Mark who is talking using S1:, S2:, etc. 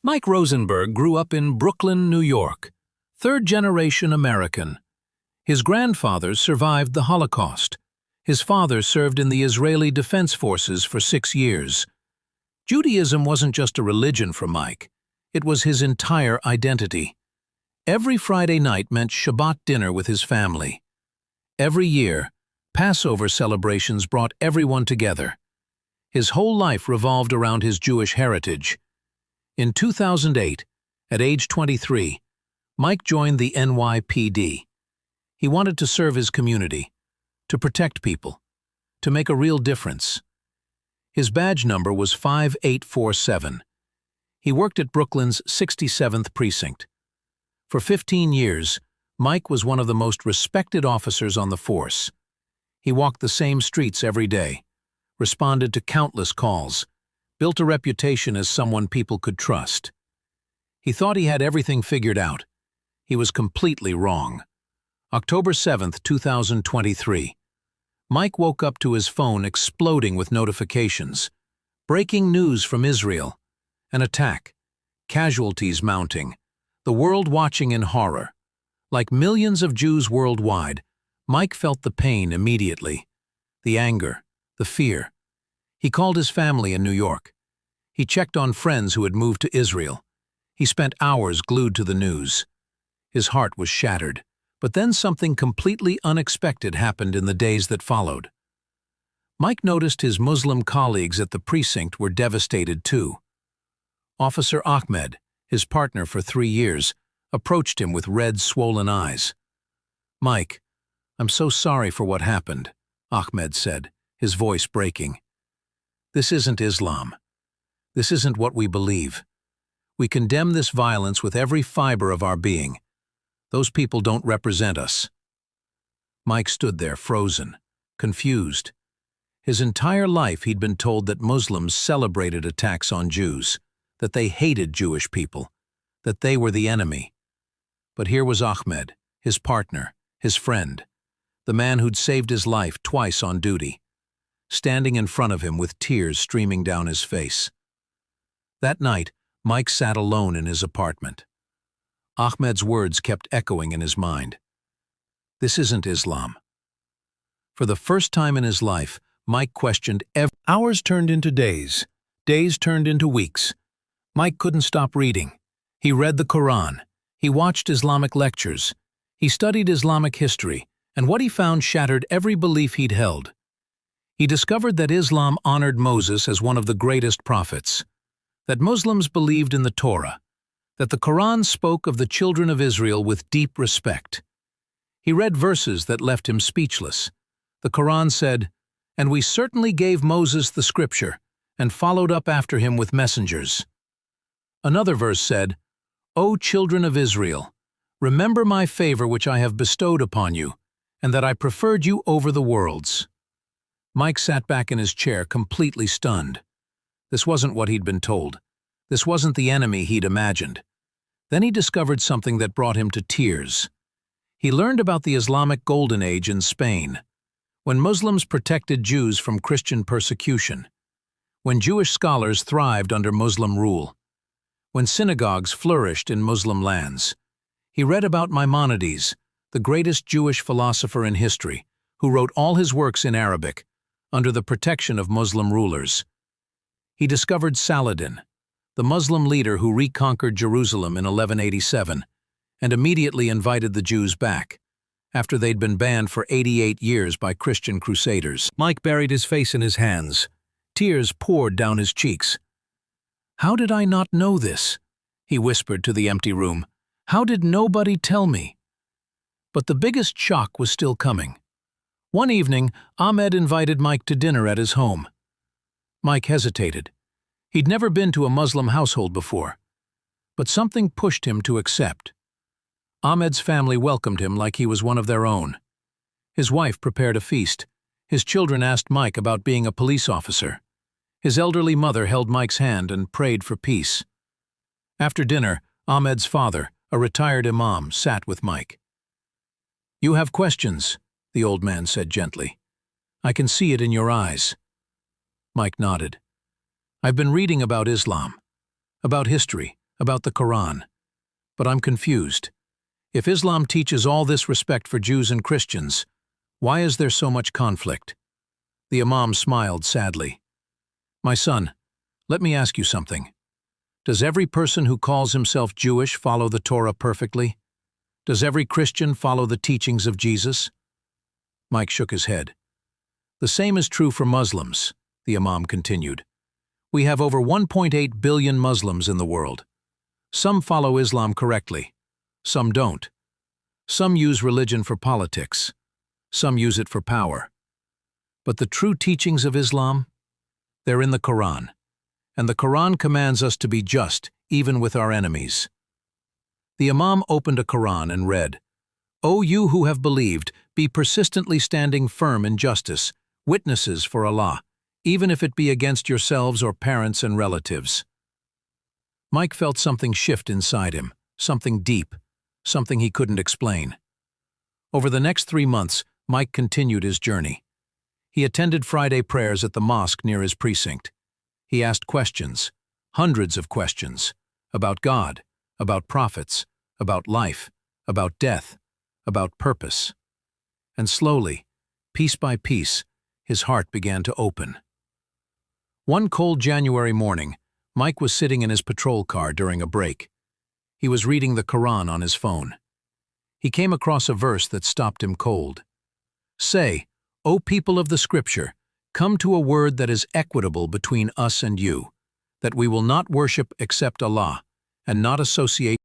S1: Mike Rosenberg grew up in Brooklyn, New York, third-generation American. His grandfathers survived the Holocaust. His father served in the Israeli Defense Forces for 6 years. Judaism wasn't just a religion for Mike. It was his entire identity. Every Friday night meant Shabbat dinner with his family. Every year, Passover celebrations brought everyone together. His whole life revolved around his Jewish heritage. In 2008, at age 23, Mike joined the NYPD. He wanted to serve his community, to protect people, to make a real difference. His badge number was 5847. He worked at Brooklyn's 67th precinct. For 15 years, Mike was one of the most respected officers on the force. He walked the same streets every day, responded to countless calls, built a reputation as someone people could trust. He thought he had everything figured out. He was completely wrong. October 7th, 2023. Mike woke up to his phone exploding with notifications. Breaking news from Israel. An attack. Casualties mounting. The world watching in horror. Like millions of Jews worldwide, Mike felt the pain immediately. The anger, the fear. He called his family in New York. He checked on friends who had moved to Israel. He spent hours glued to the news. His heart was shattered, but then something completely unexpected happened in the days that followed. Mike noticed his Muslim colleagues at the precinct were devastated too. Officer Ahmed, his partner for 3 years, approached him with red, swollen eyes. "Mike, I'm so sorry for what happened," Ahmed said, his voice breaking. "This isn't Islam. This isn't what we believe. We condemn this violence with every fiber of our being. Those people don't represent us." Mike stood there frozen, confused. His entire life he'd been told that Muslims celebrated attacks on Jews, that they hated Jewish people, that they were the enemy. But here was Ahmed, his partner, his friend, the man who'd saved his life twice on duty, standing in front of him with tears streaming down his face. That night, Mike sat alone in his apartment. Ahmed's words kept echoing in his mind. This isn't Islam. For the first time in his life, Mike questioned hours turned into days turned into weeks. Mike couldn't stop reading. He read the Quran. He watched Islamic lectures. He studied Islamic history, and what he found shattered every belief he'd held. He discovered that Islam honored Moses as one of the greatest prophets, that Muslims believed in the Torah, that the Quran spoke of the children of Israel with deep respect. He read verses that left him speechless. The Quran said, "And we certainly gave Moses the scripture, and followed up after him with messengers." Another verse said, "O children of Israel, remember my favor which I have bestowed upon you, and that I preferred you over the worlds." Mike sat back in his chair completely stunned. This wasn't what he'd been told. This wasn't the enemy he'd imagined. Then he discovered something that brought him to tears. He learned about the Islamic Golden Age in Spain, when Muslims protected Jews from Christian persecution, when Jewish scholars thrived under Muslim rule, when synagogues flourished in Muslim lands. He read about Maimonides, the greatest Jewish philosopher in history, who wrote all his works in Arabic, under the protection of Muslim rulers. He discovered Saladin, the Muslim leader who reconquered Jerusalem in 1187, and immediately invited the Jews back, after they'd been banned for 88 years by Christian crusaders. Mike buried his face in his hands. Tears poured down his cheeks. "How did I not know this?" he whispered to the empty room. "How did nobody tell me?" But the biggest shock was still coming. One evening, Ahmed invited Mike to dinner at his home. Mike hesitated. He'd never been to a Muslim household before, but something pushed him to accept. Ahmed's family welcomed him like he was one of their own. His wife prepared a feast. His children asked Mike about being a police officer. His elderly mother held Mike's hand and prayed for peace. After dinner, Ahmed's father, a retired imam, sat with Mike. "You have questions," the old man said gently. "I can see it in your eyes." Mike nodded. "I've been reading about Islam, about history, about the Quran. But I'm confused. If Islam teaches all this respect for Jews and Christians, why is there so much conflict? The Imam smiled sadly. My son, let me ask you something. Does every person who calls himself Jewish follow the Torah perfectly? Does every Christian follow the teachings of Jesus? Mike shook his head. The same is true for Muslims, the Imam continued. We have over 1.8 billion Muslims in the world. Some follow Islam correctly. Some don't. Some use religion for politics. Some use it for power. But the true teachings of Islam? They're in the Quran. And the Quran commands us to be just, even with our enemies. The Imam opened a Quran and read, O you who have believed, be persistently standing firm in justice, witnesses for Allah, even if it be against yourselves or parents and relatives. Mike felt something shift inside him, something deep, something he couldn't explain. Over the next 3 months, Mike continued his journey. He attended Friday prayers at the mosque near his precinct. He asked questions, hundreds of questions, about God, about prophets, about life, about death, about purpose. And slowly, piece by piece, his heart began to open. One cold January morning, Mike was sitting in his patrol car during a break. He was reading the Quran on his phone. He came across a verse that stopped him cold. Say, O people of the Scripture, come to a word that is equitable between us and you, that we will not worship except Allah, and not associate